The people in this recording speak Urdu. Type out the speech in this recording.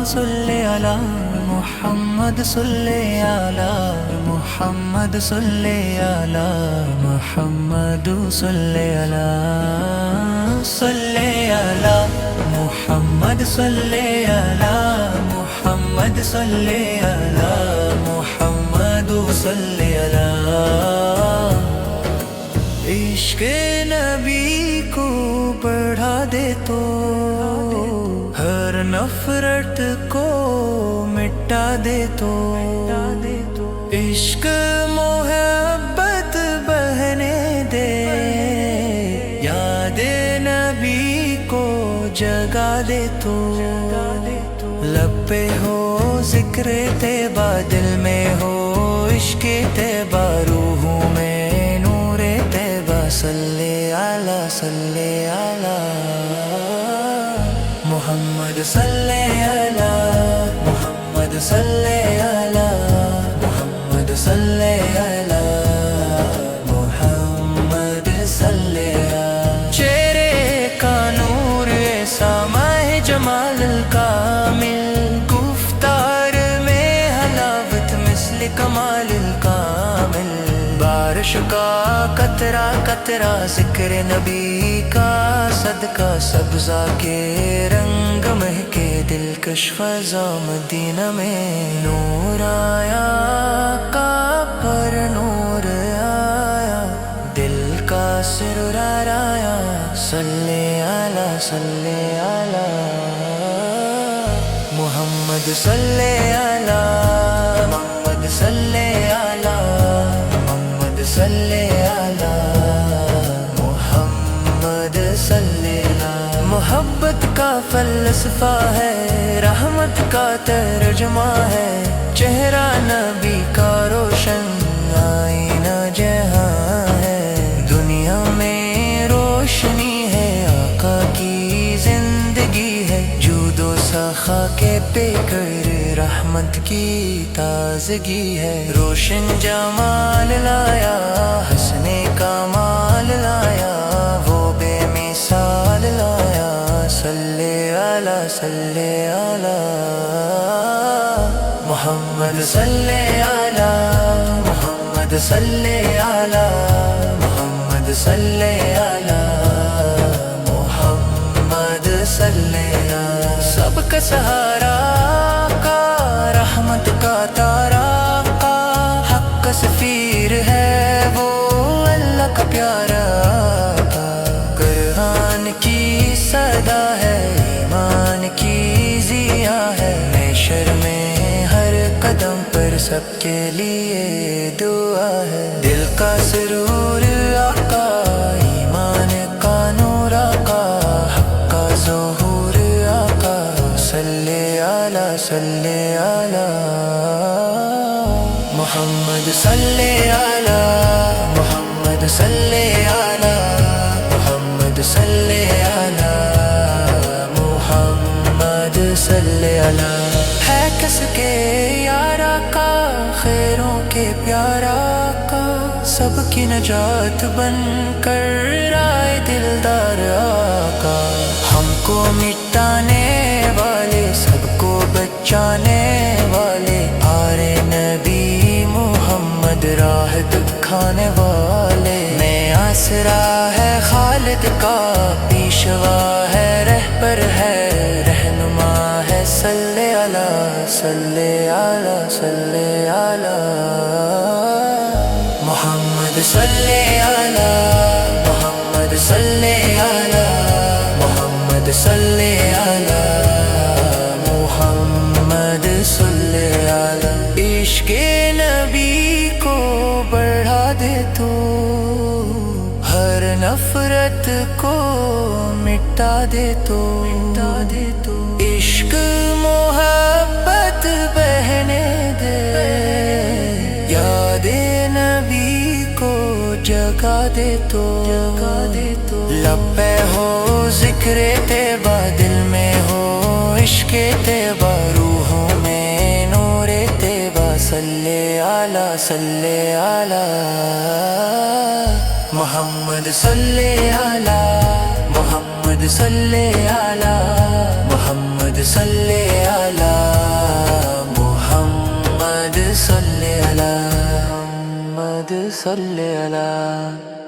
صلی علی محمد صلی علی محمد صلی علی محمد صلی علی صلی علی محمد صلی علی محمد صلی علی محمد صلی علی عشق نبی کو بڑھا دے تو ہر نفرت کو مٹا دے تو عشق محبت بہنے دے یاد نبی کو جگا دے تو لب پہ ہو ذکر طیبہ دل میں ہو عشق طیبہ روحوں میں نور طیبہ صلی علی محمد صلی علی محمد صلی علی محمد صلی علی محمد صلی علی چہرے کا نور ایسا ماہ جمال الکامل گفتار میں حلاوت مثل کمال الکامل بارش کا قطرہ قطرہ ذکر نبی کا صدقہ سبزہ کے رنگ مہکے دلکش فضا مدینہ میں نور آیا کا پر نور آیا دل کا سرور آیا صلی علی محمد صلی علی محمد صلی علی محمد صلی علی محمد صلی علی محبت کا فلسفہ ہے رحمت کا ترجمہ ہے چہرہ نبی کا روشن آئینہ جہاں ہے دنیا میں روشنی ہے آقا کی زندگی ہے جود و سخا کے پیکر رحمت کی تازگی ہے روشن جمال لایا حسن کمال لایا وہ بے مثال لایا صلی علی محمد صلی علی محمد صلی علی محمد صلی علی محمد صلی علی سب کا سہارا کا رحمت کا تارا کا حق کا سفیر ہے وہ اللہ کا پیارا قرآن کی صدا ہے ایمان کی ضیا ہے محشر میں ہر قدم پر سب کے لیے دعا ہے دل کا سرور آقا ایمان کا نور آقا حق کا ظہور آقا صلی علی محمد صلی علی محمد صلی علی محمد صلی علی محمد صلی علی ہے کس کے یارا کا خیروں کے پیارا کا سب کی نجات بن کر آئے دلدار آقا ہم کو مٹانے والے سب کو بچانے والے آرے نبی محمد راہ دکھانے والے میں آسرا ہے خالد کا پیشوا ہے رہبر ہے رہنما ہے صلی علی محمد صلی علی محمد صلی علی محمد صلی علی محمد صلی علی عشق نبی کو بڑھا دے تو ہر نفرت کو مٹا دے تو عشق محبت بہنے دے یاد نبی کو جگا دے تو لب پہ ہو ذکر طیبہ دل میں ہو عشق طیبہ روحوں میں نور طیبہ صلی علی محمد صلی علی محمد صلی علی محمد صلی علی محمد صلی اللہ، محمد صلی اللہ۔